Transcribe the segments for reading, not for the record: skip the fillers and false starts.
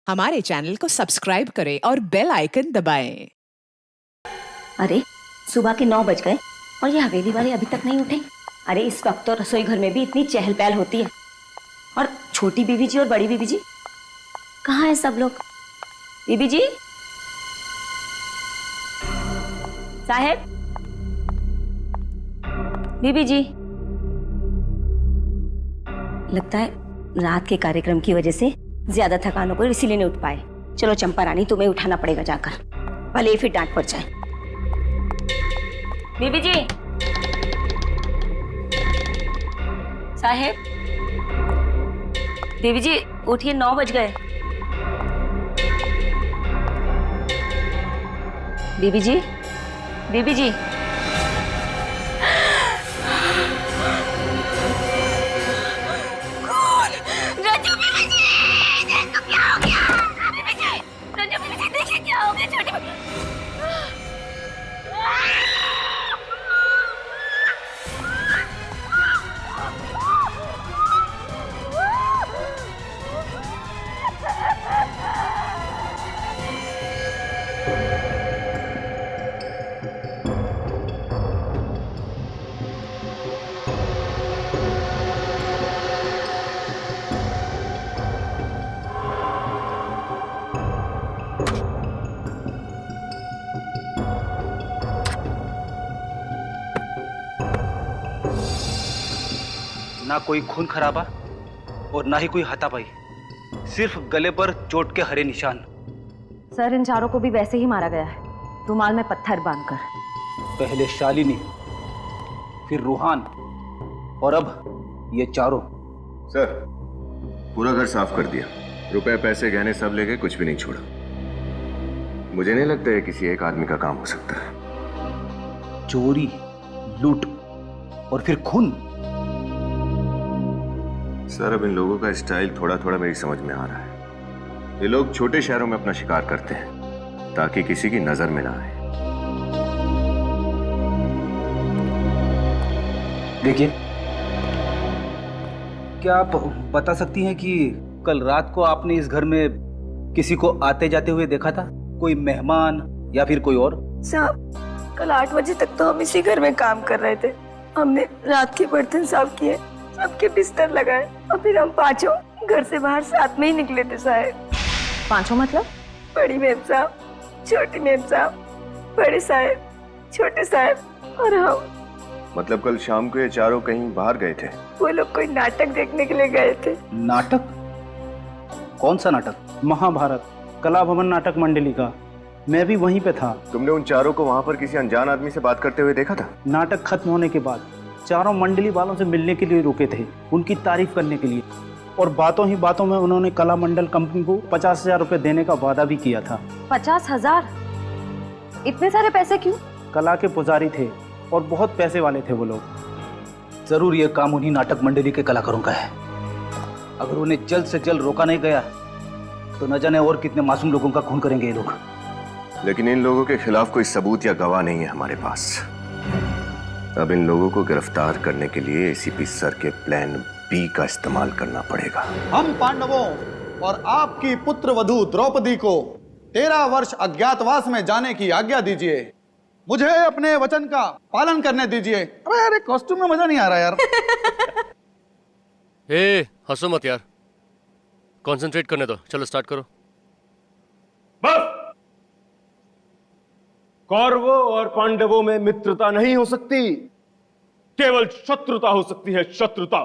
हमारे चैनल को सब्सक्राइब करें और बेल आइकन दबाएं। अरे सुबह के 9 बज गए और ये हवेली वाले अभी तक नहीं उठे। अरे इस वक्त तो रसोई घर में भी इतनी चहल पहल होती है। और छोटी बीबी जी और बड़ी बीबी जी कहाँ हैं सब लोग? बीबी जी, साहेब, बीबी जी। लगता है रात के कार्यक्रम की वजह से ज्यादा थकान हो गई, इसीलिए नहीं उठ पाए। चलो चंपा रानी, तुम्हें उठाना पड़ेगा जाकर, भले ही फिर डांट पड़ जाए। बीबी जी, साहेब, बीबी जी उठिए, 9 बज गए। बीबी जी, बीबी जी। रंजू बीबी जी, देखो क्या हो गया। बीबी जी, रंजू बीबी जी, देखिए क्या हो गया छोटी बीबी। ना कोई खून खराबा और ना ही कोई हाथापाई, सिर्फ गले पर चोट के हरे निशान। सर, इन चारों को भी वैसे ही मारा गया है, रुमाल में पत्थर बांधकर। पहले शालिनी, फिर रूहान और अब ये चारों। सर, पूरा घर साफ कर दिया, रुपए पैसे गहने सब लेके कुछ भी नहीं छोड़ा। मुझे नहीं लगता है किसी एक आदमी का काम हो सकता है। चोरी, लूट और फिर खून। सर, अब इन लोगों का स्टाइल थोड़ा थोड़ा मेरी समझ में आ रहा है। ये लोग छोटे शहरों में अपना शिकार करते हैं ताकि किसी की नजर में ना आए। देखिए, क्या आप बता सकती हैं कि कल रात को आपने इस घर में किसी को आते जाते हुए देखा था? कोई मेहमान या फिर कोई और? साहब, कल 8 बजे तक तो हम इसी घर में काम कर रहे थे। हमने रात के बर्तन साफ किए, सबके बिस्तर लगाए और फिर हम पांचों घर से बाहर साथ में ही निकले थे। साहब, पांचों मतलब? बड़ी मेम साहब, छोटी मेम साहब, बड़े साहब, छोटे साहब और हम। मतलब कल शाम को ये चारों कहीं बाहर गए थे? वो लोग कोई नाटक देखने के लिए गए थे। नाटक? कौन सा नाटक? महाभारत कला भवन नाटक मंडली का। मैं भी वहीं पे था। तुमने उन चारों को वहां पर किसी अनजान आदमी से बात करते हुए देखा था? नाटक खत्म होने के बाद चारों मंडली वालों से मिलने के लिए रुके थे, उनकी तारीफ करने के लिए। और बातों ही बातों में उन्होंने कला मंडल कंपनी को 50,000 रुपए देने का वादा भी किया था। 50,000? इतने सारे पैसे क्यों? कला के पुजारी थे और बहुत पैसे वाले थे वो लोग। जरूर ये काम उन्हीं नाटक मंडली के कलाकारों का है। अगर उन्हें जल्द से जल्द रोका नहीं गया तो न जाने और कितने मासूम लोगों का खून करेंगे ये लोग। लेकिन इन लोगों के खिलाफ कोई सबूत या गवाह नहीं है हमारे पास। अब इन लोगों को गिरफ्तार करने के लिए एसीपी सर के प्लान बी का इस्तेमाल करना पड़ेगा। हम पांडवों और आपकी पुत्र वधू द्रौपदी को 13 वर्ष अज्ञातवास में जाने की आज्ञा दीजिए। मुझे अपने वचन का पालन करने दीजिए। अरे यार, कॉस्ट्यूम में मजा नहीं आ रहा यार। हंसो मत यार, कंसंट्रेट करने दो। चलो स्टार्ट करो। बस! कौरवों और पांडवों में मित्रता नहीं हो सकती, केवल शत्रुता हो सकती है, शत्रुता।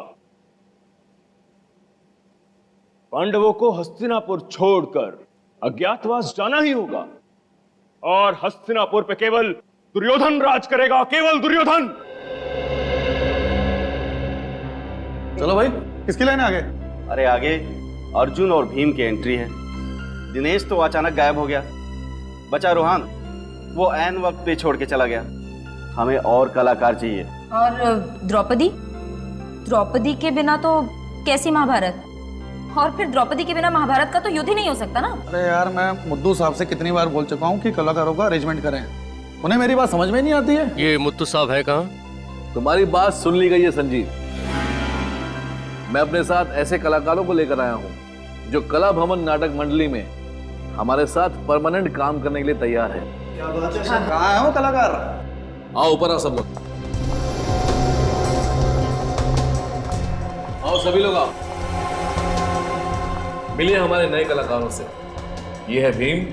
पांडवों को हस्तिनापुर छोड़कर अज्ञातवास जाना ही होगा और हस्तिनापुर पे केवल दुर्योधन राज करेगा, केवल दुर्योधन। चलो भाई, किसकी लाइन आगे? अरे आगे अर्जुन और भीम की एंट्री है। दिनेश तो अचानक गायब हो गया, बचा रूहान, वो ऐन वक्त पे छोड़ के चला गया। हमें और कलाकार चाहिए। और द्रौपदी? द्रौपदी के बिना तो कैसी महाभारत? और फिर द्रौपदी के बिना महाभारत का तो युद्ध ही नहीं हो सकता ना। अरे यार, मैं मुद्दू साहब से कितनी बार बोल चुका हूँ कि कलाकारों का अरेंजमेंट करें, उन्हें मेरी बात समझ में नहीं आती है। ये मुत्तू साहब है कहाँ? तुम्हारी बात सुन ली गई है संजीव। मैं अपने साथ ऐसे कलाकारों को लेकर आया हूं जो कला भवन नाटक मंडली में हमारे साथ परमानेंट काम करने के लिए तैयार है। क्या बात है? कहाँ है वो कलाकार? आओ ऊपर आओ सब लोग, आओ सभी लोग आओ, मिलिए हमारे नए कलाकारों से। ये है भीम,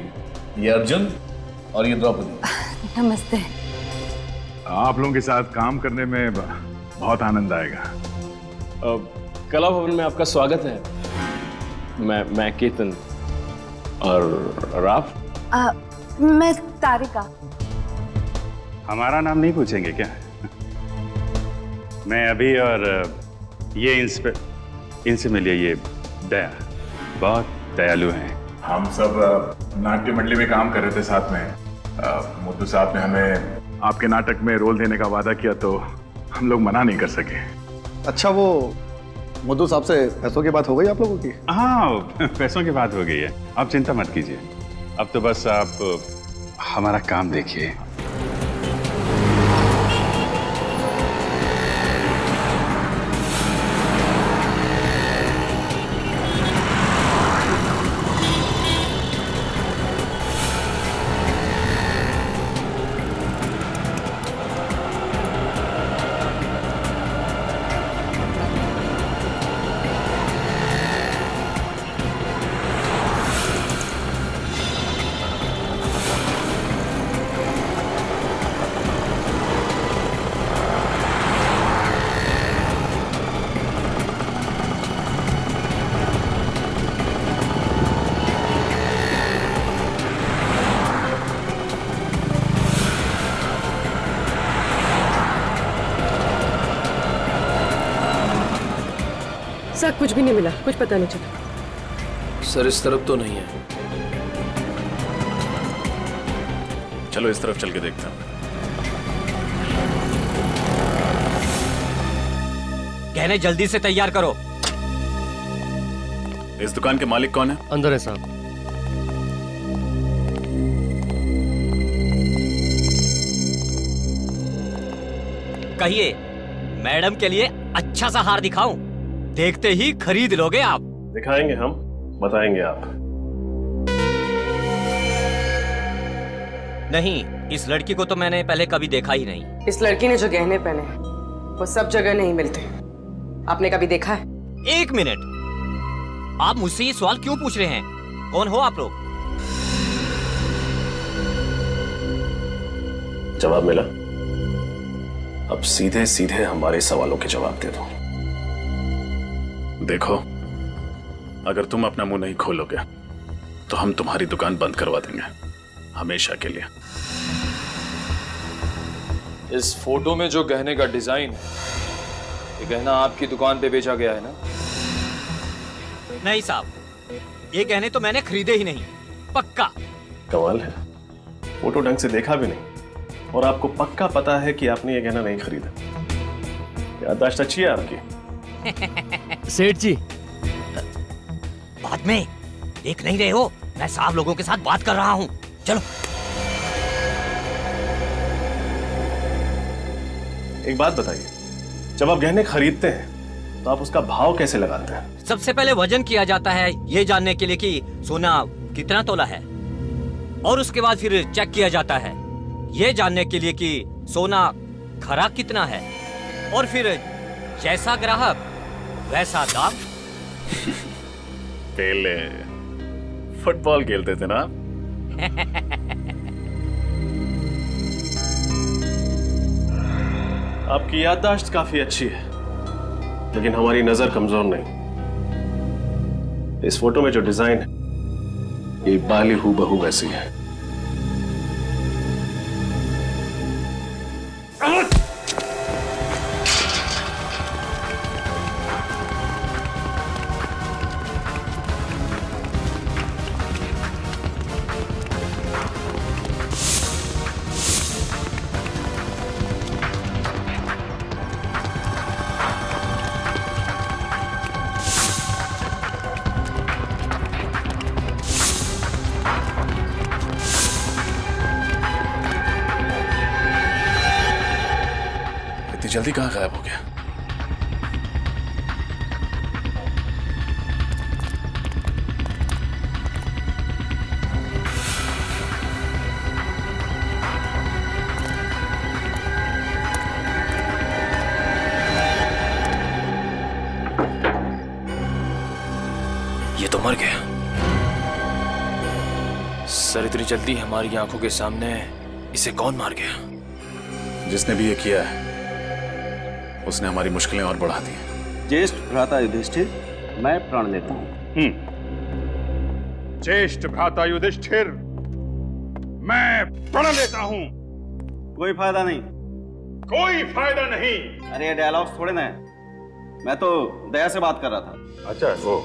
ये अर्जुन और ये द्रौपदी। नमस्ते। आप लोगों के साथ काम करने में बहुत आनंद आएगा। कला भवन में आपका स्वागत है। मैं केतन और आप? मैं तारिका। हमारा नाम नहीं पूछेंगे क्या? मैं अभी, और ये इनसे मिलिए, ये दया, बहुत दयालु हैं। हम सब नाट्य मंडली में काम कर रहे थे साथ में। मुद्दू साहब ने हमें आपके नाटक में रोल देने का वादा किया तो हम लोग मना नहीं कर सके। अच्छा, वो मुद्दू साहब से पैसों की बात हो गई आप लोगों की? हाँ, पैसों की बात हो गई है, आप चिंता मत कीजिए। अब तो बस आप हमारा काम देखिए। सर कुछ भी नहीं मिला, कुछ पता नहीं चला। सर इस तरफ तो नहीं है। चलो इस तरफ चल के देखते हैं। गहने जल्दी से तैयार करो। इस दुकान के मालिक कौन है? अंदर है साहब। कहिए, मैडम के लिए अच्छा सा हार दिखाऊं? देखते ही खरीद लोगे आप। दिखाएंगे हम, बताएंगे आप। नहीं, इस लड़की को तो मैंने पहले कभी देखा ही नहीं। इस लड़की ने जो गहने पहने हैं, वो सब जगह नहीं मिलते। आपने कभी देखा है? एक मिनट, आप मुझसे ये सवाल क्यों पूछ रहे हैं? कौन हो आप लोग? जवाब मिला? अब सीधे सीधे हमारे सवालों के जवाब दे दो। देखो, अगर तुम अपना मुंह नहीं खोलोगे तो हम तुम्हारी दुकान बंद करवा देंगे, हमेशा के लिए। इस फोटो में जो गहने का डिजाइन है, ये गहना आपकी दुकान पे बेचा गया है ना? नहीं साहब, ये गहने तो मैंने खरीदे ही नहीं, पक्का। कमाल है, फोटो ढंग से देखा भी नहीं और आपको पक्का पता है कि आपने ये गहना नहीं खरीदा। याददाश्त अच्छी है आपकी। सेठ जी, बाद में देख नहीं रहे हो, मैं साहब लोगों के साथ बात कर रहा हूँ। चलो। एक बात बताइए, जब आप गहने खरीदते हैं तो आप उसका भाव कैसे लगाते हैं? सबसे पहले वजन किया जाता है, ये जानने के लिए कि सोना कितना तोला है, और उसके बाद फिर चेक किया जाता है, ये जानने के लिए कि सोना खरा कितना है, और फिर जैसा ग्राहक वैसा दाम। पहले फुटबॉल खेलते थे ना? आपकी याददाश्त काफी अच्छी है, लेकिन हमारी नजर कमजोर नहीं। इस फोटो में जो डिजाइन है, ये बाली हूबहू वैसी है। जल्दी कहाँ गायब हो गया? सर इतनी जल्दी हमारी आंखों के सामने इसे कौन मार गया? जिसने भी ये किया है उसने हमारी मुश्किलें और बढ़ा दी हैं। ज्येष्ठ भ्राता युधिष्ठिर, मैं प्रण लेता हूँ। ज्येष्ठ भ्राता युधिष्ठिर, मैं प्रण लेता हूँ। कोई फायदा नहीं। कोई फायदा नहीं। अरे ये डायलॉग्स थोड़े ना है, मैं तो दया से बात कर रहा था। अच्छा वो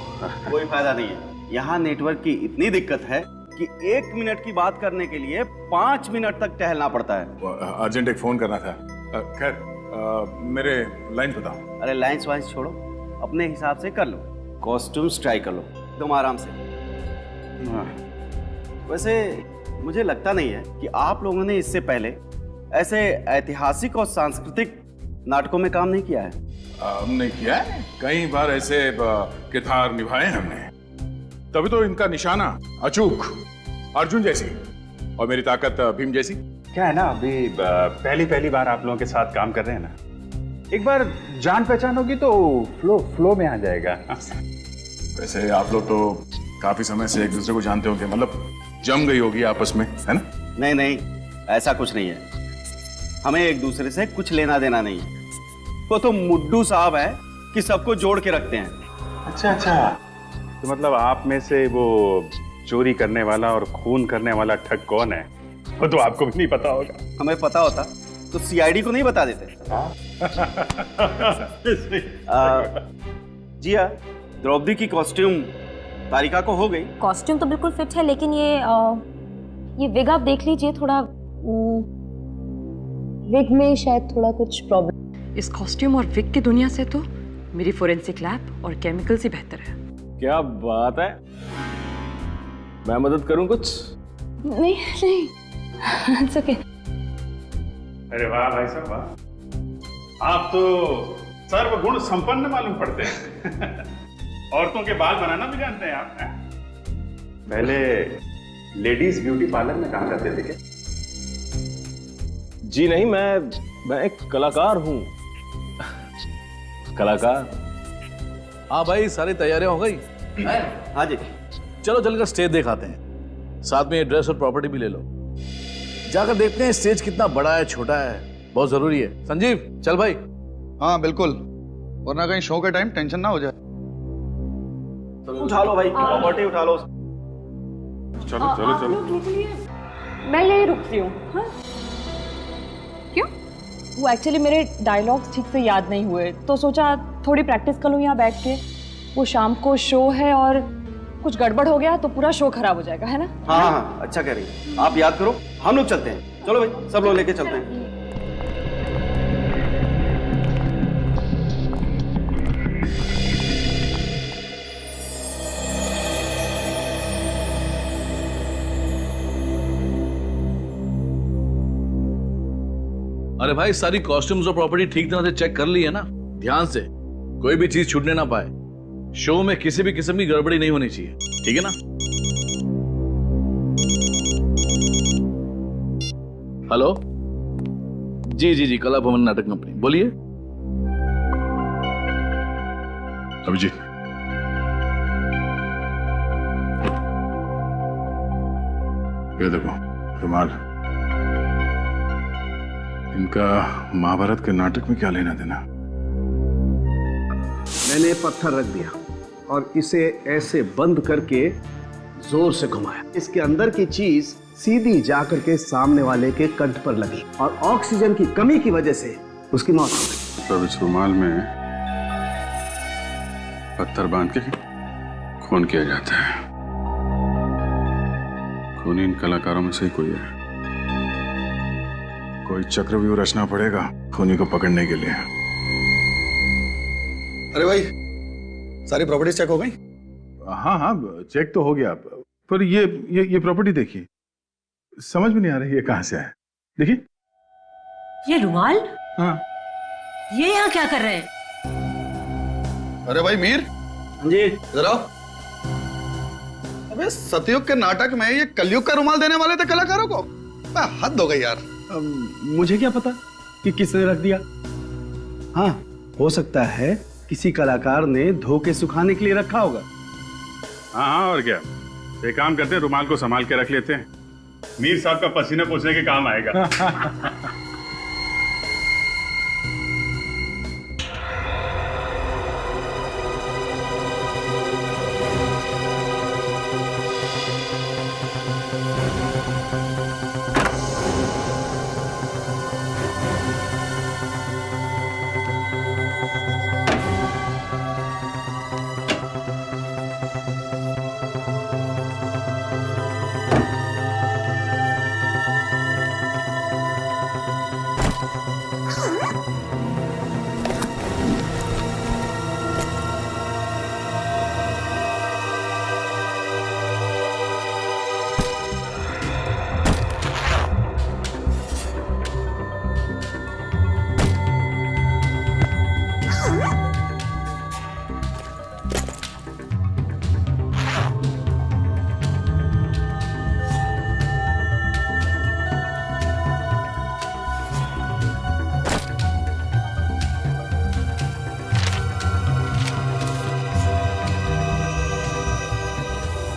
कोई फायदा नहीं है। यहाँ नेटवर्क की इतनी दिक्कत है कि 1 मिनट की बात करने के लिए 5 मिनट तक टहलना पड़ता है। अर्जेंट एक फोन करना था। खैर मेरे लाइन बताओ। अरे लाइन्स वाइन्स छोड़ो, अपने हिसाब से कर लो। कॉस्ट्यूम्स ट्राई कर लो तुम आराम से। वैसे मुझे लगता नहीं है कि आप लोगों ने इससे पहले ऐसे ऐतिहासिक और सांस्कृतिक नाटकों में काम नहीं किया है। हमने किया है, कई बार ऐसे किरदार निभाए हमने, तभी तो इनका निशाना अचूक अर्जुन जैसी और मेरी ताकत भीम जैसी। क्या है ना, अभी पहली बार आप लोगों के साथ काम कर रहे हैं ना, एक बार जान पहचान होगी तो फ्लो में आ जाएगा। वैसे आप लोग तो काफी समय से एक दूसरे को जानते होंगे, मतलब जम गई होगी आपस में, है ना? नहीं नहीं, ऐसा कुछ नहीं है। हमें एक दूसरे से कुछ लेना देना नहीं है। वो तो मुड्डू साहब है कि सबको जोड़ के रखते हैं। अच्छा, तो मतलब आप में से वो चोरी करने वाला और खून करने वाला ठग कौन है, वो तो आपको भी नहीं पता होगा। हमें पता होता तो सीआईडी को नहीं बता देते। जी हाँ, द्रौपदी की कॉस्ट्यूम तारिका को हो गई। कॉस्ट्यूम तो बिल्कुल फिट है, लेकिन ये विग आप देख लीजिए, थोड़ा विग में शायद थोड़ा कुछ प्रॉब्लम। इस कॉस्ट्यूम और विग की दुनिया से तो मेरी फोरेंसिक लैब और केमिकल्स ही बेहतर है। क्या बात है, मैं मदद करूं कुछ? नहीं It's okay. अरे वाह भाई साहब वाह, आप तो सर्वगुण संपन्न मालूम पड़ते हैं। औरतों के बाल बनाना भी जानते हैं आप? पहले लेडीज ब्यूटी पार्लर में काम करते थे क्या? जी नहीं, मैं एक कलाकार हूं। कलाकार। हाँ भाई, सारी तैयारियां हो गई? हाँ जी। चलो चलकर स्टेज दिखाते हैं, साथ में ड्रेस और प्रॉपर्टी भी ले लो। जाकर देखते हैं स्टेज कितना बड़ा है छोटा है, बहुत जरूरी है। संजीव चल भाई। हाँ बिल्कुल, वरना कहीं शो के टाइम टेंशन ना हो जाए। उठा लो भाई, प्रॉपर्टी उठा लो। चलो चलो चलो। मैं यही रुकती हूँ। हाँ? क्यों? वो एक्चुअली मेरे डायलॉग्स ठीक से याद नहीं हुए, तो सोचा थोड़ी प्रैक्टिस कर लूँ यहाँ बैठ के। वो शाम को शो है और कुछ गड़बड़ हो गया तो पूरा शो खराब हो जाएगा, है ना? हाँ, अच्छा कह रही है। आप याद करो, हम लोग चलते हैं। चलो भाई, सब लोग लेके चलते हैं। अरे भाई, सारी कॉस्ट्यूम्स और प्रॉपर्टी ठीक तरह से चेक कर ली है ना? ध्यान से, कोई भी चीज छूटने ना पाए। शो में किसी भी किस्म की गड़बड़ी नहीं होनी चाहिए, ठीक है ना? हेलो, जी कला भवन नाटक कंपनी, बोलिए। अभिजीत, ये देखो रुमाल। इनका महाभारत के नाटक में क्या लेना देना? मैंने पत्थर रख दिया और इसे ऐसे बंद करके जोर से घुमाया। इसके अंदर की चीज सीधी जाकर के सामने वाले के कंठ पर लगी और ऑक्सीजन की कमी की वजह से उसकी मौत हो गई। तो इस रुमाल में पत्थर बांध के खून किया जाता है। खून इन कलाकारों में से ही कोई है। कोई चक्रव्यूह रचना पड़ेगा खूनी को पकड़ने के लिए। अरे भाई, सारी प्रॉपर्टीज चेक हो गई? हाँ, चेक तो हो गया, पर ये प्रॉपर्टी देखिए, समझ में नहीं आ रही है कहां से है। देखिए ये रुमाल। हाँ, ये यहाँ क्या कर रहे हैं? अरे भाई मीर जी, जरा। अबे सतयुग के नाटक में ये कलयुग का रुमाल देने वाले थे कलाकारों को? हद हो गई यार। मुझे क्या पता कि किसने रख दिया। हाँ, हो सकता है किसी कलाकार ने धो के सुखाने के लिए रखा होगा। हाँ, और क्या, तो एक काम करते हैं, रुमाल को संभाल के रख लेते हैं, मीर साहब का पसीना पोंछने के काम आएगा।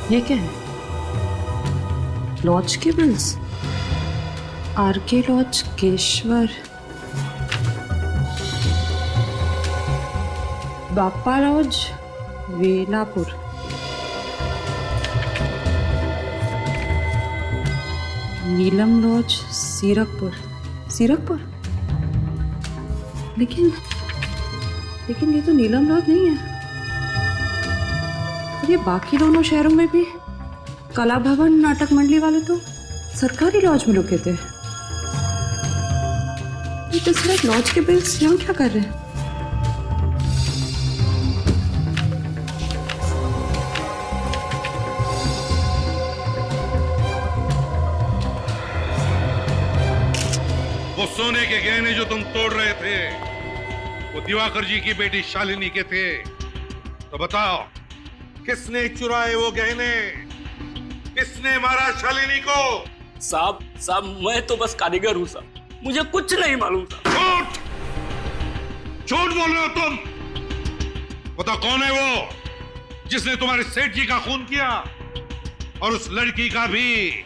ये क्या है? लॉज के bills, RK lodge Keshwar, Bappa lodge Velapur, Neelam lodge Sirkapur. Sirkapur? लेकिन ये तो नीलम लॉज नहीं है। ये बाकी दोनों शहरों में भी कला भवन नाटक मंडली वाले तो सरकारी लॉज में रुके थे। ये तो सिर्फ लॉज के बिल्स यहाँ क्या कर रहे हैं? वो सोने के गहने जो तुम तोड़ रहे थे वो दिवाकर जी की बेटी शालिनी के थे, तो बताओ किसने चुराए वो गहने? किसने मारा शालिनी को? साहब मैं तो बस कारीगर हूँ साहब, मुझे कुछ नहीं मालूम साहब। झूठ बोल रहे हो तुम। बताओ कौन है वो जिसने तुम्हारे सेठ जी का खून किया, और उस लड़की का भी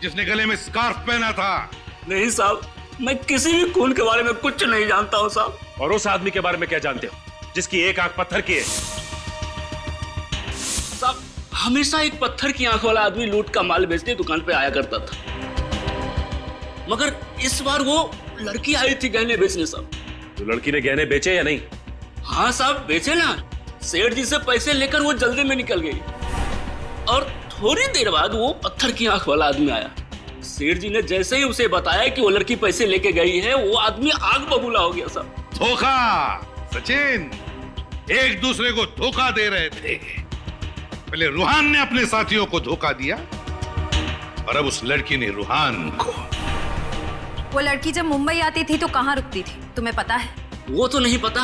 जिसने गले में स्कार्फ पहना था? नहीं साहब, मैं किसी भी खून के बारे में कुछ नहीं जानता हूँ साहब। और उस आदमी के बारे में क्या जानते हो जिसकी एक आंख पत्थर की है? साहब हमेशा एक पत्थर की आंख वाला आदमी लूट का माल बेचने दुकान पे आया करता था, मगर इस बार वो लड़की आई थी गहने बेचने साहब। तो लड़की ने गहने बेचे या नहीं? हाँ साहब बेचे ना। सेठ जी से पैसे लेकर वो जल्दी में निकल गई, और थोड़ी देर बाद वो पत्थर की आंख वाला आदमी आया। सेठ जी ने जैसे ही उसे बताया कि वो लड़की पैसे लेके गई है, वो आदमी आग बबूला हो गया साहब। धोखा सचिन, एक दूसरे को धोखा दे रहे थे। पहले रूहान ने अपने साथियों को धोखा दिया, और अब उस लड़की ने रूहान को। वो लड़की जब मुंबई आती थी तो कहाँ रुकती थी, तुम्हें पता है? वो तो नहीं पता,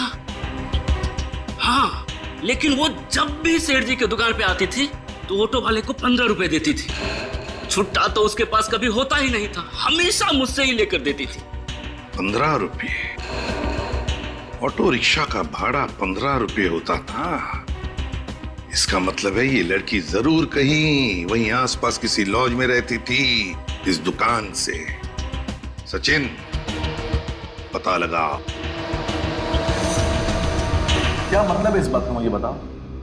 हाँ लेकिन वो जब भी सेठ जी की दुकान पे आती थी तो ऑटो वाले को 15 रुपए देती थी। छुट्टा तो उसके पास कभी होता ही नहीं था, हमेशा मुझसे ही लेकर देती थी। 15 रुपये? ऑटो रिक्शा का भाड़ा 15 रुपये होता था? इसका मतलब है ये लड़की जरूर कहीं वहीं आसपास किसी लॉज में रहती थी इस दुकान से। सचिन पता लगा। क्या मतलब है इस बात का, मुझे बताओ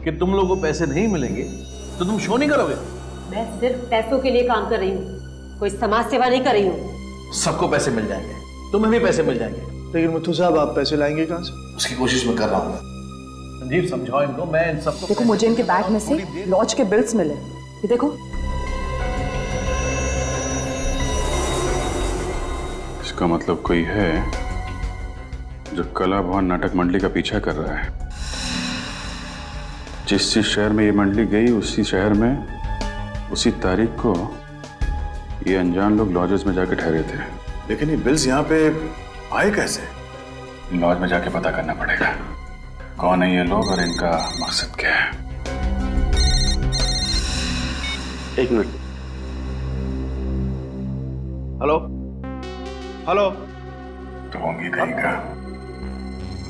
कि तुम लोगों को पैसे नहीं मिलेंगे तो तुम शो नहीं करोगे? मैं सिर्फ पैसों के लिए काम कर रही हूँ, कोई समाज सेवा नहीं कर रही हूँ। सबको पैसे मिल जाएंगे, तुम्हें भी पैसे मिल जाएंगे। लेकिन मुथु साहब आप पैसे लाएंगे कहाँ से? उसकी कोशिश मैं कर रहा हूँ। संजीव समझाओ इनको, मैं इन सबको। देखो मुझे इनके बैग में से लॉज के बिल्स मिले, ये देखो। इसका मतलब कोई है जो कला भवन नाटक मंडली का पीछा कर रहा है। जिस शहर में ये मंडली गई उसी शहर में उसी तारीख को ये अनजान लोग लॉजेस में जाके ठहरे थे। लेकिन ये बिल्स यहाँ पे आए कैसे? लॉज में जाके पता करना पड़ेगा कौन है ये लोग और इनका मकसद क्या है। एक मिनट। Hello hello. तो होंगे कहीं का।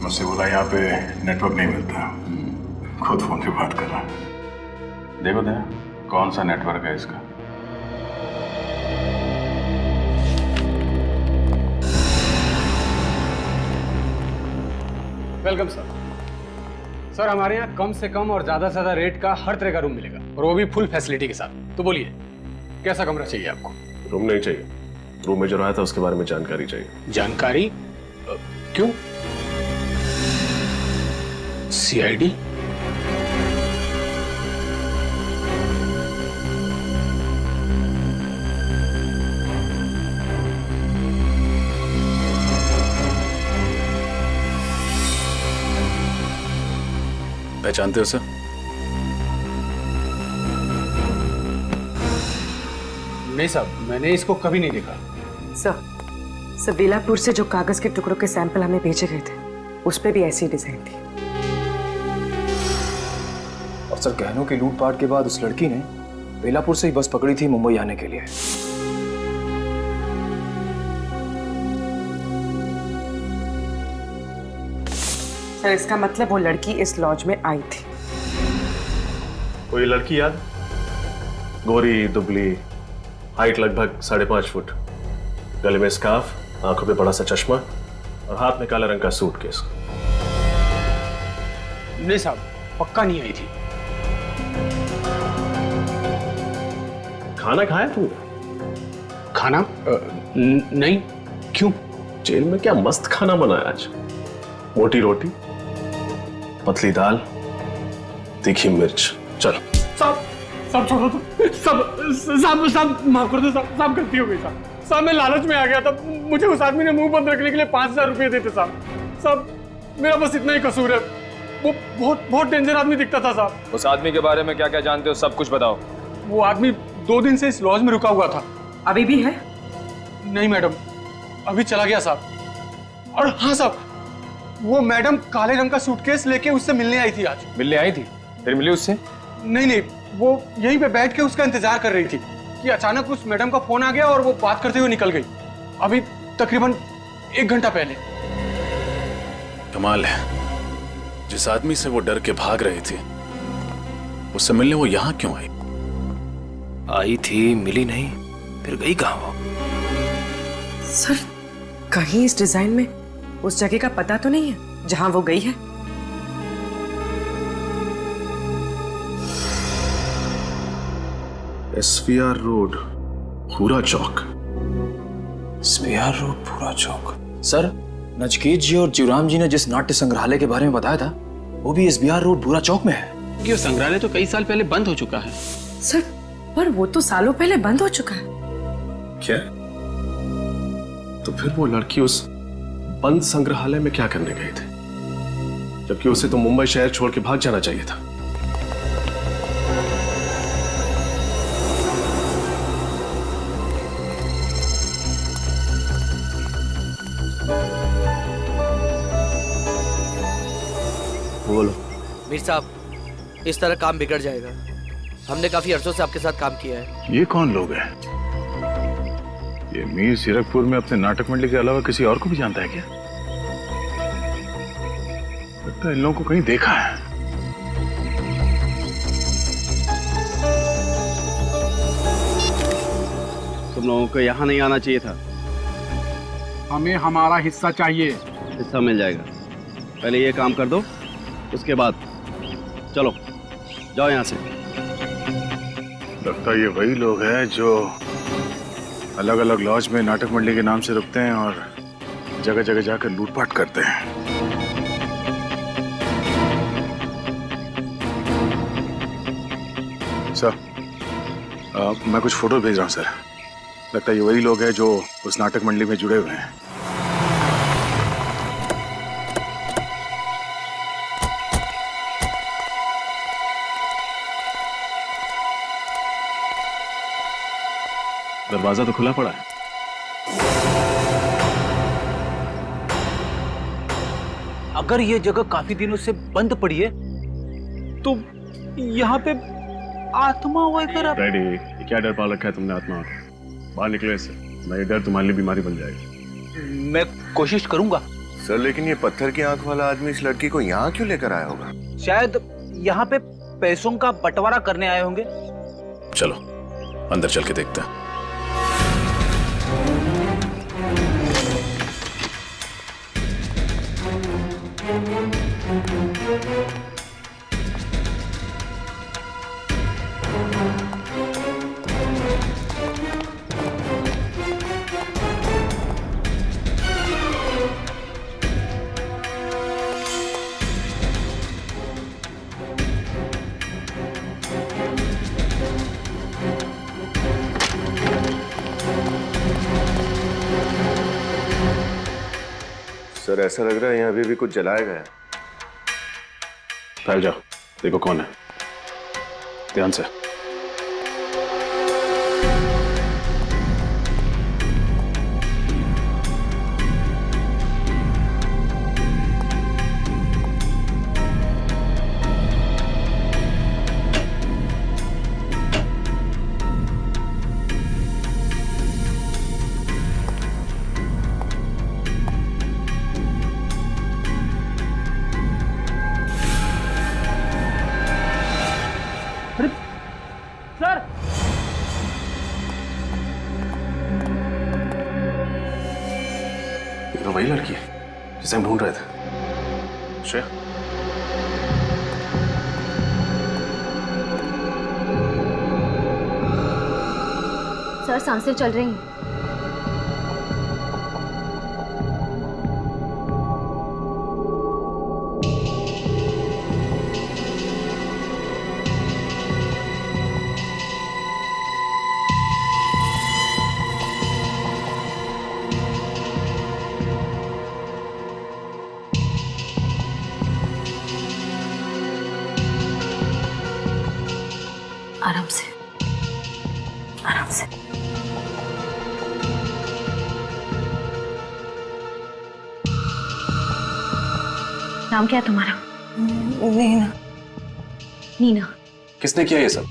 मुझसे बोला यहाँ पे नेटवर्क नहीं मिलता, खुद फोन पे बात कर रहा। देखो दया, कौन सा नेटवर्क है इसका? Welcome sir. सर हमारे यहाँ कम से कम और ज्यादा से ज्यादा रेट का हर तरह का रूम मिलेगा और वो भी फुल फैसिलिटी के साथ। तो बोलिए कैसा कमरा चाहिए आपको? रूम नहीं चाहिए, रूम में जो रहा था उसके बारे में जानकारी चाहिए। जानकारी? क्यों? सीआईडी? पहचानते हो सर? नहीं साहब, मैंने इसको कभी नहीं देखा। सर बेलापुर से जो कागज के टुकड़ों के सैंपल हमें भेजे गए थे उस पे भी ऐसी डिजाइन थी। और सर गहनों की लूटपाट के बाद उस लड़की ने बेलापुर से ही बस पकड़ी थी मुंबई आने के लिए। सर इसका मतलब वो लड़की इस लॉज में आई थी। कोई लड़की याद? गोरी दुबली, हाइट लगभग 5.5 फुट, गले में स्कार्फ, आंखों पे बड़ा सा चश्मा और हाथ में काला रंग का सूटकेस। नहीं साहब, पक्का नहीं आई थी। खाना खाया तुमने? खाना? नहीं। क्यों? जेल में क्या मस्त खाना बनाया आज। मोटी रोटी, पतली दाल, तीखी मिर्च। चलो सब छोड़ो तो। सब माफ कर दो साहब, गलती हो गई साहब। मैं लालच में आ गया था। मुझे उस आदमी ने मुंह बंद रखने के लिए 5,000 रुपये देते साहब। मेरा बस इतना ही कसूर है। वो बहुत डेंजर आदमी दिखता था साहब। उस आदमी के बारे में क्या क्या जानते हो, सब कुछ बताओ। वो आदमी 2 दिन से इस लॉज में रुका हुआ था। अभी भी है? नहीं मैडम, अभी चला गया साहब। और हाँ साहब, वो मैडम काले रंग का सूटकेस लेके उससे मिलने आई थी आज। मिलने आई थी? फिर मिली उससे? नहीं, वो यहीं पे बैठ के उसका इंतजार कर रही थी कि अचानक उस मैडम का फोन आ गया और वो बात करते हुए निकल गई। अभी तकरीबन 1 घंटा पहले। कमाल है, जिस आदमी से वो डर के भाग रही थी उससे मिलने वो यहाँ क्यों आई? आई थी, मिली नहीं, फिर गई कहाँ वो? सर कहीं इस डिजाइन में उस जगह का पता तो नहीं है जहां वो गई है? SVR रोड, भूरा चौक। SVR रोड, भूरा चौक। सर, नचकेत जी और जीवराम जी ने जिस नाट्य संग्रहालय के बारे में बताया था वो भी SVR रोड, भूरा चौक में है। ये संग्रहालय तो कई साल पहले बंद हो चुका है। सर पर वो तो सालों पहले बंद हो चुका है। क्या? तो फिर वो लड़की उस बंद संग्रहालय में क्या करने गए थे, जबकि उसे तो मुंबई शहर छोड़ के भाग जाना चाहिए था। बोलो। मीर साहब, इस तरह काम बिगड़ जाएगा। हमने काफी अरसों से आपके साथ काम किया है। ये कौन लोग हैं? ये मीर सीरकपुर में अपने नाटक मंडली के अलावा किसी और को भी जानता है क्या? लगता है इन लोगों को कहीं देखा है। तुम लोगों को यहाँ नहीं आना चाहिए था। हमें हमारा हिस्सा चाहिए। हिस्सा मिल जाएगा, पहले ये काम कर दो, उसके बाद चलो जाओ यहाँ से। लगता है ये वही लोग हैं जो अलग अलग लॉज में नाटक मंडली के नाम से रुकते हैं और जगह जगह जाकर लूटपाट करते हैं। सर, मैं कुछ फोटो भेज रहा हूँ सर। लगता है ये वही लोग हैं जो उस नाटक मंडली में जुड़े हुए हैं। दरवाजा तो खुला पड़ा है। अगर ये जगह काफी दिनों से बंद पड़ी है तो यहाँ पे आत्मा वगैरह। डैडी, क्या डर पाल रखा है तुमने आत्मा को? बाहर निकले इससे, नहीं डर तुम्हारे लिए बीमारी बन जाएगी। मैं कोशिश करूंगा सर, लेकिन ये पत्थर की आंख वाला आदमी इस लड़की को यहाँ क्यों लेकर आया होगा? शायद यहाँ पे पैसों का बंटवारा करने आए होंगे। चलो अंदर चल के देखते हैं। सर ऐसा लग रहा है यहाँ अभी भी कुछ जलाया गया है। फैल जाओ, देखो कौन है, ध्यान से। वही लड़की है जिसे हम ढूंढ रहे थे। श्रेया, सर सांसें चल रही हैं। आराम से, आराम से। नाम क्या है तुम्हारा? नीना। नीना। किसने किया ये सब?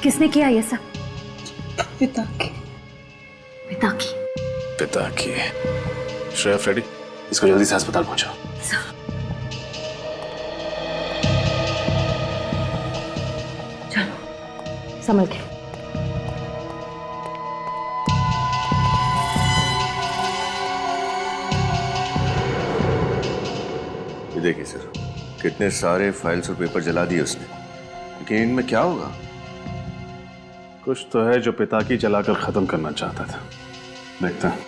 किसने किया ये सब? पिता की। पिता की। पिता की। श्रेया, फ्रेडी, इसको जल्दी से अस्पताल पहुंचाओ। संभल के। ये देखिए सर, कितने सारे फाइल्स और पेपर जला दिए उसने, लेकिन इनमें क्या होगा? कुछ तो है जो पिता की जलाकर खत्म करना चाहता था। देखते हैं।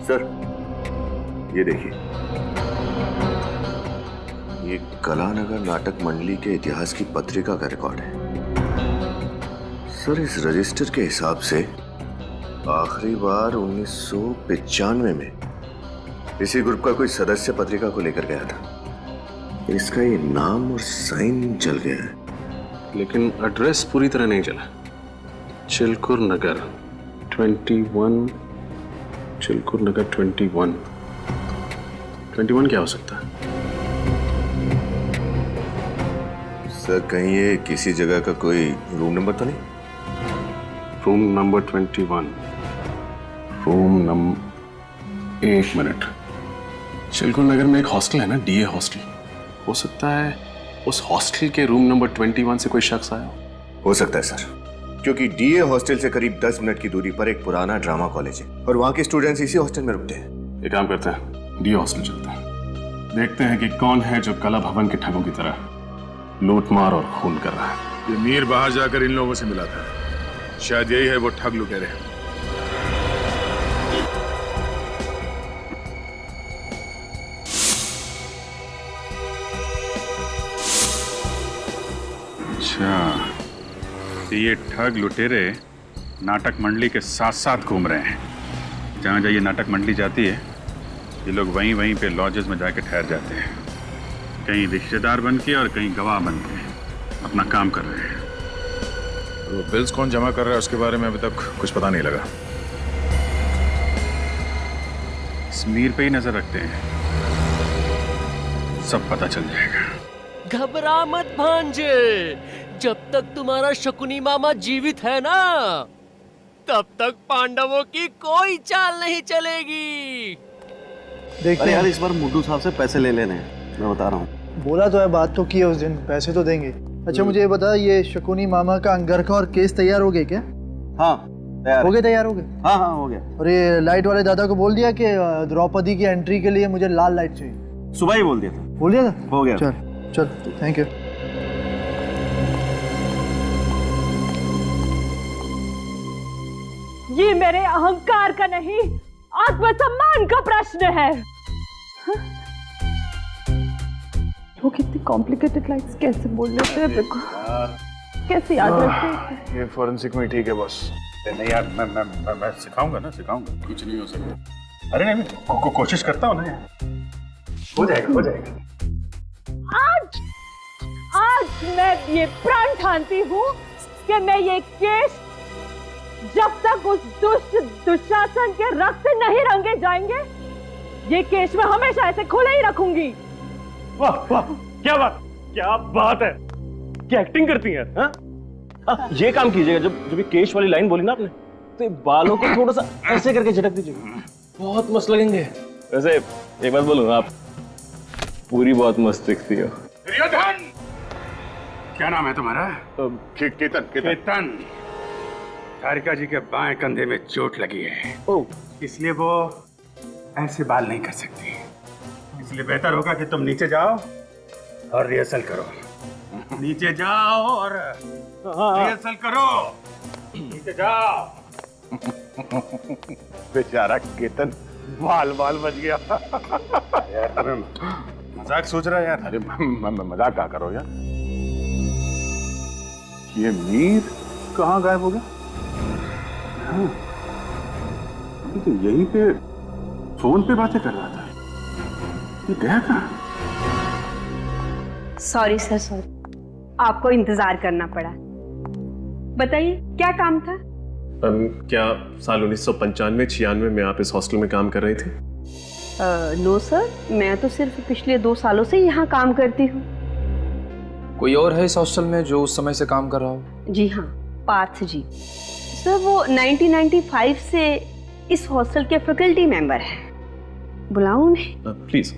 सर ये देखिए, ये कलानगर नाटक मंडली के इतिहास की पत्रिका का रिकॉर्ड है। सर इस रजिस्टर के हिसाब से आखिरी बार 1995 में इसी ग्रुप का कोई सदस्य पत्रिका को लेकर गया था। इसका ये नाम और साइन जल गया है, लेकिन एड्रेस पूरी तरह नहीं जला। चिलकुर नगर 21, चिलकुर नगर 21 क्या हो सकता है? सर कहीं ये किसी जगह का कोई रूम नंबर तो नहीं? रूम नंबर 21, रूम नंबर, एक मिनट। चिलकुर नगर में एक हॉस्टल है ना, डीए हॉस्टल। हो सकता है उस हॉस्टल के रूम नंबर 21 से कोई शख्स आया हो सकता है सर, क्योंकि डीए हॉस्टल से करीब 10 मिनट की दूरी पर एक पुराना ड्रामा कॉलेज है और वहां के स्टूडेंट्स इसी हॉस्टल में रुकते हैं। एक काम करते हैं, डीए हॉस्टल चलते हैं, देखते हैं कि कौन है जो कला भवन के ठगों की तरह लूटमार और खून कर रहा है। ये मीर बाहर जाकर इन लोगों से मिला था, शायद यही है वो ठग लुटेरे। अच्छा, तो ये ठग लुटेरे नाटक मंडली के साथ साथ घूम रहे हैं। जहाँ जहाँ ये नाटक मंडली जाती है, ये लोग वहीं वहीं पे लॉजेस में जाके ठहर जाते हैं, कहीं रिश्तेदार बन के और कहीं गवाह बन के अपना काम कर रहे हैं। तो बिल्स कौन जमा कर रहा है उसके बारे में अभी तक कुछ पता नहीं लगा। समीर पे ही नजर रखते हैं, सब पता चल जाएगा। घबरा मत भांजे, जब तक तुम्हारा शकुनी मामा जीवित है ना, तब तक पांडवों की कोई चाल नहीं चलेगी। अरे यार इस बार मुड्डू साहब से पैसे ले लेने हैं, मैं बता रहा हूँ। बोला तो है, बात तो की है उस दिन, पैसे तो देंगे। अच्छा मुझे ये बता, ये शकुनी मामा का अंगरखा और केस तैयार हो गए क्या? हाँ हो गए, तैयार हो गए। हाँ हाँ हो गया। और ये लाइट वाले दादा को बोल दिया कि द्रौपदी की एंट्री के लिए मुझे लाल लाइट चाहिए? सुबह ही बोल दिया था। बोल दिया था? हो गया। चल चल, थैंक यू। ये मेरे अहंकार का नहीं, आत्मसम्मान का प्रश्न है। वो कितनी कॉम्प्लिकेटेड लाइन्स कैसे बोल लेते हैं, देखो कैसे याद रखते हैं। ये फोरेंसिक में ठीक है बॉस। नहीं यार मैं सिखाऊंगा ना, सिखाऊंगा, कुछ नहीं हो सकता। अरे नहीं कोशिश करता हूँ ना यार, हो जाएगा हो जाएगा। आज मैं ये प्रण ठानती हूँ कि मैं ये केस जब तक उस दुष्ट दुशासन के रक्त से नहीं रंगे जाएंगे, ये केस मैं हमेशा ऐसे खुले ही रखूंगी। वाह वाह, क्या बात है, क्या एक्टिंग करती हैं। हाँ? ये काम कीजिएगा, जब ये केश वाली लाइन बोली ना आपने, तो बालों को थोड़ा सा ऐसे करके झटक दीजिएगा, बहुत मस्त लगेंगे। वैसे एक बात बोलूं, आप पूरी बहुत मस्त दिखती हो। दुर्योधन, क्या नाम है तुम्हारा? केतन। तारिका जी के बाएं कंधे में चोट लगी है, इसलिए वो ऐसे बाल नहीं कर सकती। इसलिए बेहतर होगा कि तुम नीचे जाओ और रिहर्सल करो। नीचे जाओ और रिहर्सल करो। नीचे जाओ। बेचारा केतन बाल बच गया। यार तुम्हें मजाक सोच रहा है यार? अरे मजाक क्या करो यार। ये मीर कहाँ गायब हो गया? हाँ, तो यहीं पे फोन पे बातें कर रहा था, ये गया कहाँ? सॉरी सर, सॉरी, आपको इंतजार करना पड़ा। बताइए क्या काम था? क्या साल 1995-96 में आप इस हॉस्टल में काम कर रही थी? नो सर, मैं तो सिर्फ पिछले 2 सालों से यहाँ काम करती हूँ। कोई और है इस हॉस्टल में जो उस समय से काम कर रहा हो? जी हाँ, पार्थ जी। सर वो 1995 से इस हॉस्टल के फैकल्टी मेंबर हैं। बुलाऊं उन्हें? Please.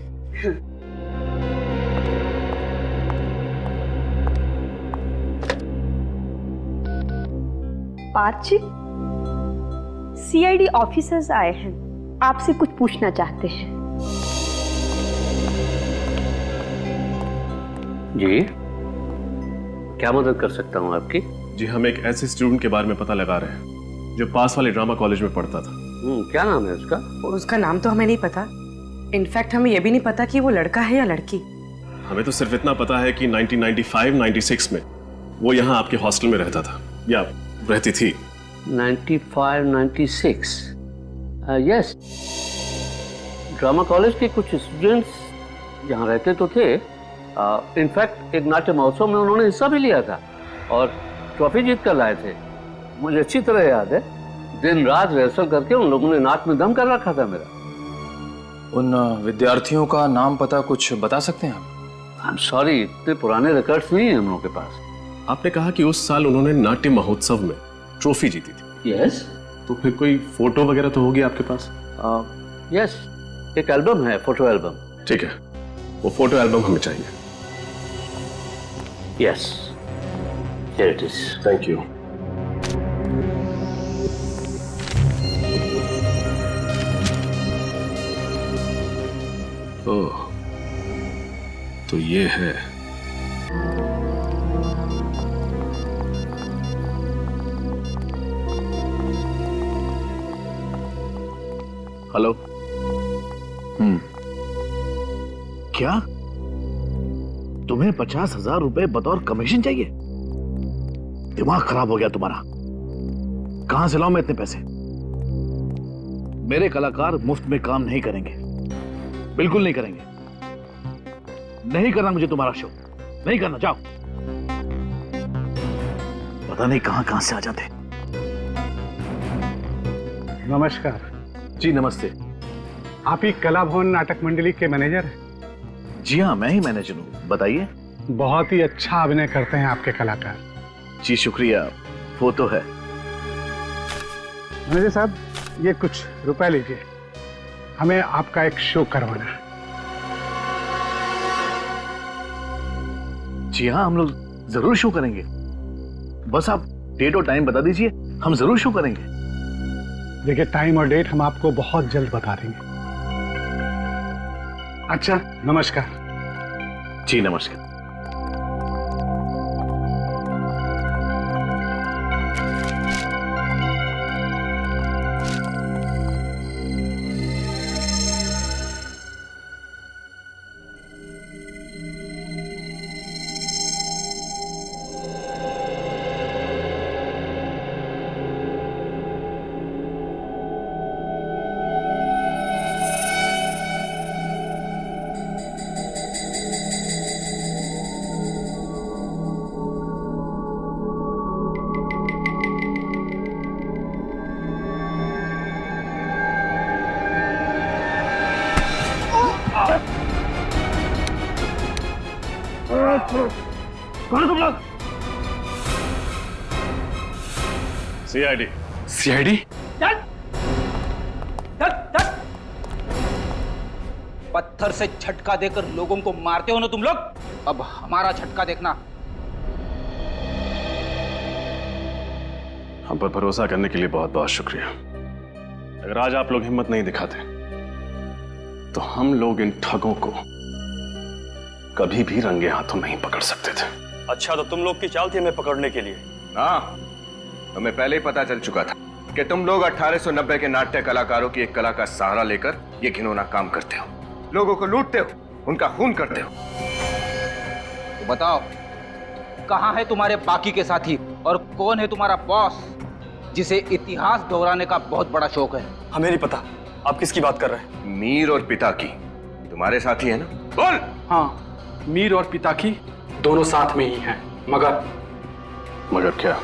Parth ji, CID officers आए हैं, आपसे कुछ पूछना चाहते हैं। जी, क्या मदद कर सकता हूँ आपकी? जी, हम एक ऐसे स्टूडेंट के बारे में पता लगा रहे हैं जो पास वाले ड्रामा कॉलेज में पढ़ता था। क्या नाम है उसका? उसका नाम तो हमें नहीं पता। इनफैक्ट हमें यह भी नहीं पता कि वो लड़का है या लड़की। हमें तो सिर्फ इतना पता है कि 1995-96 में वो यहाँ आपके हॉस्टल में रहता था या रहती थी। 95-96 यस, ड्रामा कॉलेज के कुछ स्टूडेंट्स यहाँ रहते तो थे। इनफैक्ट एक नाट्य महोत्सव में उन्होंने हिस्सा भी लिया था और ट्रॉफी जीत कर लाए थे। मुझे अच्छी तरह याद है, दिन रात रिहर्सल करके उन लोगों ने नाच में दम कर रखा था मेरा। उन विद्यार्थियों का नाम पता कुछ बता सकते हैं आप? आई एम सॉरी, इतने पुराने रिकॉर्ड्स नहीं है हम लोगों के पास। आपने कहा कि उस साल उन्होंने नाट्य महोत्सव में ट्रॉफी जीती थी। यस। तो फिर कोई फोटो वगैरह तो होगी आपके पास? यस, एक एल्बम है, फोटो एल्बम। ठीक है, वो फोटो एल्बम हमें चाहिए। Yes, here it is. Thank you. ओह, तो ये है। हेलो। क्या तुम्हें 50,000 रुपए बतौर कमीशन चाहिए? दिमाग खराब हो गया तुम्हारा। कहां से लाऊं मैं इतने पैसे? मेरे कलाकार मुफ्त में काम नहीं करेंगे, बिल्कुल नहीं करेंगे। नहीं करना मुझे तुम्हारा शो, नहीं करना। जाओ। पता नहीं कहां कहां से आ जाते। नमस्कार जी। नमस्ते। आप ही कला भवन नाटक मंडली के मैनेजर हैं? जी हाँ, मैं ही मैनेजर हूँ। बताइए। बहुत ही अच्छा अभिनय करते हैं आपके कलाकार। जी शुक्रिया, वो तो है। मैनेजर साहब, ये कुछ रुपए लीजिए, हमें आपका एक शो करवाना है। जी हाँ, हम लोग जरूर शो करेंगे। बस आप डेट और टाइम बता दीजिए, हम जरूर शो करेंगे। देखिए, टाइम और डेट हम आपको बहुत जल्द बता देंगे। अच्छा, नमस्कार। जी नमस्कार। कौन है तुम लोग? सीआईडी। सीआईडी? पत्थर से झटका देकर लोगों को मारते हो ना तुम लोग, अब हमारा झटका देखना। हम पर भरोसा करने के लिए बहुत बहुत शुक्रिया। अगर आज आप लोग हिम्मत नहीं दिखाते तो हम लोग इन ठगों को कभी भी रंगे हाथों नहीं पकड़ सकते थे। अच्छा, तो तुम लोग की चाल थी हमें पकड़ने के लिए? हाँ, हमें पहले ही पता चल चुका था कि तुम लोग 1890 के नाट्य कलाकारों की एक कला का सहारा लेकर ये घिनौना काम करते हो, लोगों को लूटते हो, उनका खून करते हो। तो बताओ, कहां है तुम्हारे बाकी के साथी और कौन है तुम्हारा बॉस जिसे इतिहास दोहराने का बहुत बड़ा शौक है? हमें नहीं पता, आप किसकी बात कर रहे हैं? मीर और पिता की तुम्हारे साथी है ना? बोल। हाँ, मीर और पिता की दोनों साथ में ही हैं, मगर क्या?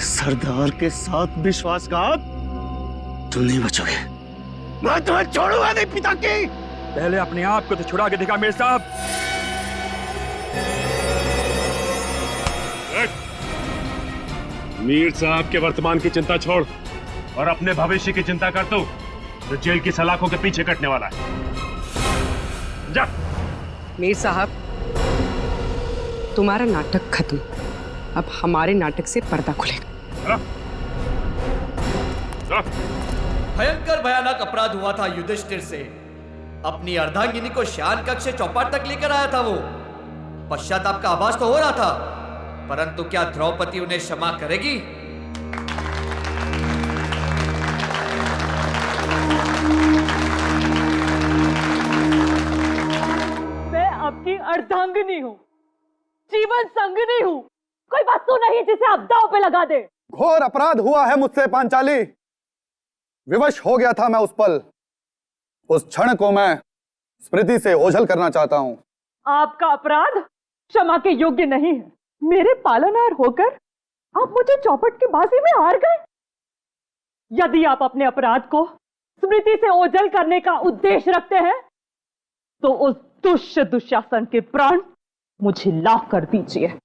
सरदार के साथ विश्वासघात, तुम नहीं बचोगे। मैं तुम्हें छोड़ूंगा नहीं पिता की। पहले अपने आप को तो छुड़ा के दिखा मीर साहब। मीर साहब के वर्तमान की चिंता छोड़ और अपने भविष्य की चिंता कर तू, जो जेल की सलाखों के पीछे कटने वाला है। जा। मीर साहब, तुम्हारा नाटक खत्म, अब हमारे नाटक से पर्दा खुलेगा। भयंकर भयानक अपराध हुआ था युधिष्ठिर से। अपनी अर्धांगिनी को शयन कक्ष से चौपाट तक लेकर आया था वो। पश्चाताप का आभास तो हो रहा था, परंतु क्या द्रौपदी उन्हें क्षमा करेगी? मैं आपकी अर्धांगिनी हूँ, जीवन संगिनी हूँ, कोई वस्तु नहीं जिसे आप दांव पे लगा दे। घोर अपराध हुआ है मुझसे पांचाली। विवश हो गया था मैं उस पल, उस क्षण को मैं स्मृति से ओझल करना चाहता हूं। आपका अपराध क्षमा के योग्य नहीं है। मेरे पालनहार होकर आप मुझे चौपट की बाजी में हार गए। यदि आप अपने अपराध को स्मृति से ओझल करने का उद्देश्य रखते हैं तो उस दुष्ट दुशासन के प्राण मुझे लाभ कर दीजिए।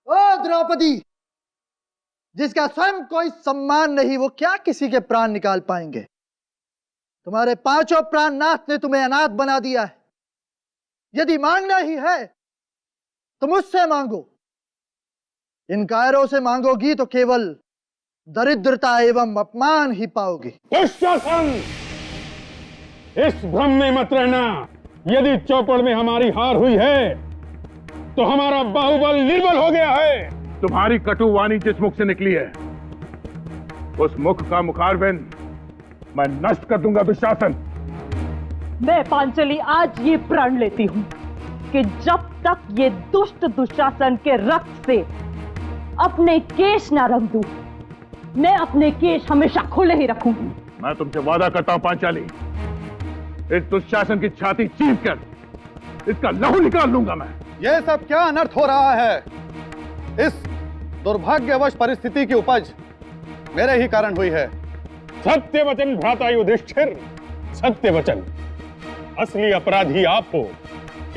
ओ द्रौपदी, जिसका स्वयं कोई सम्मान नहीं, वो क्या किसी के प्राण निकाल पाएंगे? तुम्हारे पांचों प्राणनाथ ने तुम्हें अनाथ बना दिया है। यदि मांगना ही है तो मुझसे मांगो। इन कायरों से मांगोगी तो केवल दरिद्रता एवं अपमान ही पाओगी। इस भ्रम में मत रहना। यदि चौपड़ में हमारी हार हुई है तो हमारा बाहुबल निर्बल हो गया है। तुम्हारी कटु वाणी जिस मुख से निकली है, उस मुख का मुखारबिंद मैं नष्ट कर दूंगा दुशासन। मैं पांचली आज ये प्रण लेती हूँ कि जब तक ये दुष्ट दुशासन के रक्त से अपने केश न रंग दूं, मैं अपने केश हमेशा खुले ही रखूंगी। मैं तुमसे वादा करता हूं पांचाली, इस दुशासन की छाती चीर कर इसका लहू निकाल लूंगा मैं। यह सब क्या अनर्थ हो रहा है? इस दुर्भाग्यवश परिस्थिति की उपज मेरे ही कारण हुई है। सत्य वचन भ्राता युधिष्ठिर, सत्य वचन। असली अपराधी आप हो,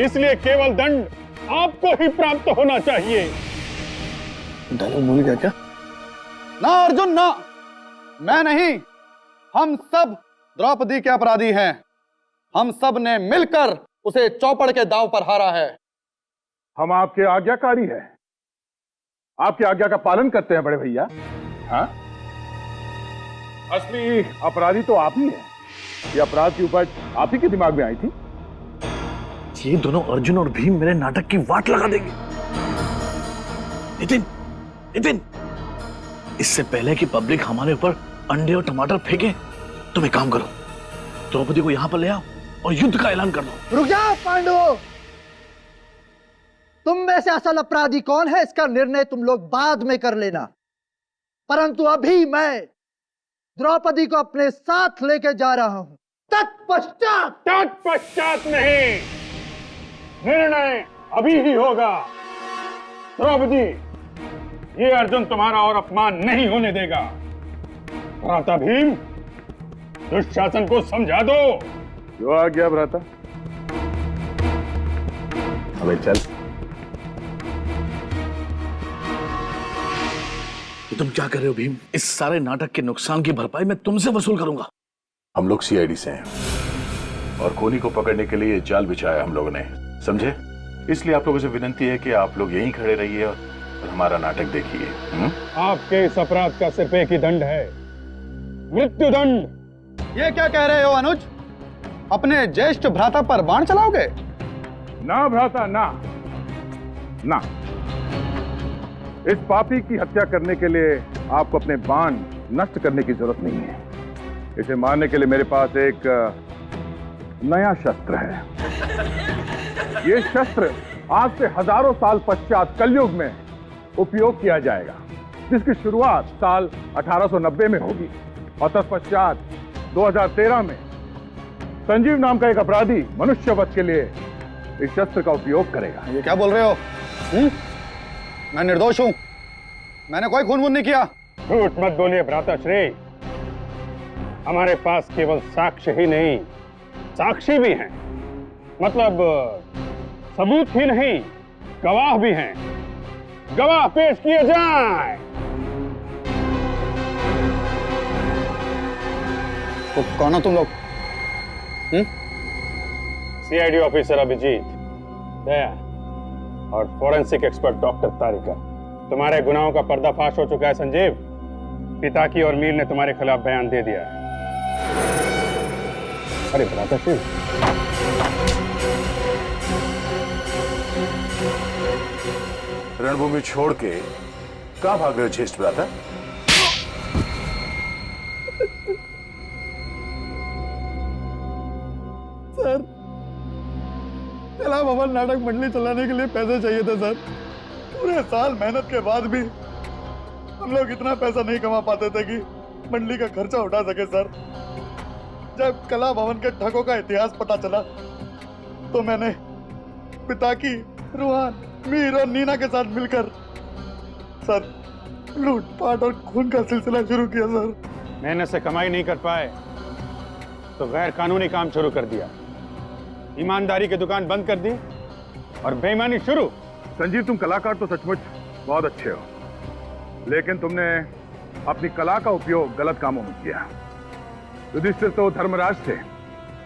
इसलिए केवल दंड आपको ही प्राप्त होना चाहिए। भूल गया क्या? ना अर्जुन ना, मैं नहीं, हम सब द्रौपदी के अपराधी हैं। हम सब ने मिलकर उसे चौपड़ के दांव पर हारा है। हम आपके आज्ञाकारी हैं, आपकी आज्ञा का पालन करते हैं बड़े भैया। हाँ, असली अपराधी तो आप ही हैं। ये अपराध की उपज आप ही के दिमाग में आई थी। ये दोनों अर्जुन और भीम मेरे नाटक की वाट लगा देंगे। नितिन, नितिन, इससे पहले कि पब्लिक हमारे ऊपर अंडे और टमाटर फेंके, तुम एक काम करो, द्रौपदी को यहां पर ले आओ और युद्ध का ऐलान कर दो। रुक जाओ पांडु, तुम में से असल अपराधी कौन है इसका निर्णय तुम लोग बाद में कर लेना, परंतु अभी मैं द्रौपदी को अपने साथ लेके जा रहा हूं। तत्पश्चात नहीं, निर्णय अभी ही होगा। द्रौपदी, ये अर्जुन तुम्हारा और अपमान नहीं होने देगा। भ्राता भीम, दुशासन को समझा दो। जो आ गया भ्राता, अबे चल। तो तुम क्या कर रहे हो भीम? इस सारे नाटक के नुकसान की भरपाई मैं तुमसे वसूल करूंगा। हम लोग सीआईडी से हैं और कोनी को पकड़ने के लिए जाल बिछाया हम लोगों ने, समझे? इसलिए आप लोगों से विनती है कि आप लोग यहीं खड़े रहिए और हमारा नाटक देखिए। आपके इस अपराध का सिर्फ एक ही दंड है, मृत्यु दंड। ये क्या कह रहे हो अनुज? अपने ज्येष्ठ भ्राता पर बाण चलाओगे? ना भ्राता ना, ना। इस पापी की हत्या करने के लिए आपको अपने बाण नष्ट करने की जरूरत नहीं है। इसे मारने के लिए मेरे पास एक नया शस्त्र है। ये शस्त्र आज से हजारों साल पश्चात कलयुग में उपयोग किया जाएगा, जिसकी शुरुआत साल 1890 में होगी और तत्पश्चात 2013 में संजीव नाम का एक अपराधी मनुष्य वध के लिए इस शस्त्र का उपयोग करेगा। ये क्या बोल रहे हो? मैं निर्दोष हूं, मैंने कोई खून-वून नहीं किया। झूठ मत बोलिए भ्राता श्री, हमारे पास केवल साक्ष्य ही नहीं, साक्षी भी हैं। मतलब सबूत ही नहीं, गवाह भी हैं। गवाह पेश किए जाएं। तो कौन हो तुम लोग? सीआईडी ऑफिसर अभिजीत, दया और फोरेंसिक एक्सपर्ट डॉक्टर तारिका। तुम्हारे गुनाहों का पर्दाफाश हो चुका है संजीव। पिताकी और मीर ने तुम्हारे खिलाफ बयान दे दिया है। अरे भ्राता श्री, रणभूमि छोड़ के कहां भाग रहे हो ज्येष्ठ भ्राता? सर, कला भवन नाटक मंडली चलाने के लिए पैसे चाहिए थे सर। पूरे साल मेहनत के बाद भी हम लोग इतना पैसा नहीं कमा पाते थे कि मंडली का खर्चा उठा सके सर। जब कला भवन के ठगों का इतिहास पता चला तो मैंने पिताकी, रूहान, मीर और नीना के साथ मिलकर सर लूटपाट और खून का सिलसिला शुरू किया सर। मेहनत से कमाई नहीं कर पाए तो गैर कानूनी काम शुरू कर दिया, ईमानदारी की दुकान बंद कर दी और बेईमानी शुरू। संजीव, तुम कलाकार तो सचमुच बहुत अच्छे हो, लेकिन तुमने अपनी कला का उपयोग गलत कामों में किया। युधिष्ठिर तो धर्मराज थे,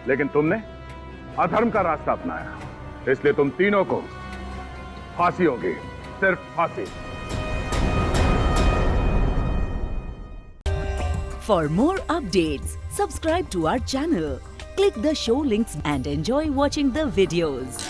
लेकिन तुमने अधर्म का रास्ता अपनाया, इसलिए तुम तीनों को फांसी होगी, सिर्फ फांसी। For more updates, subscribe to our channel, click the show links and enjoy watching the videos.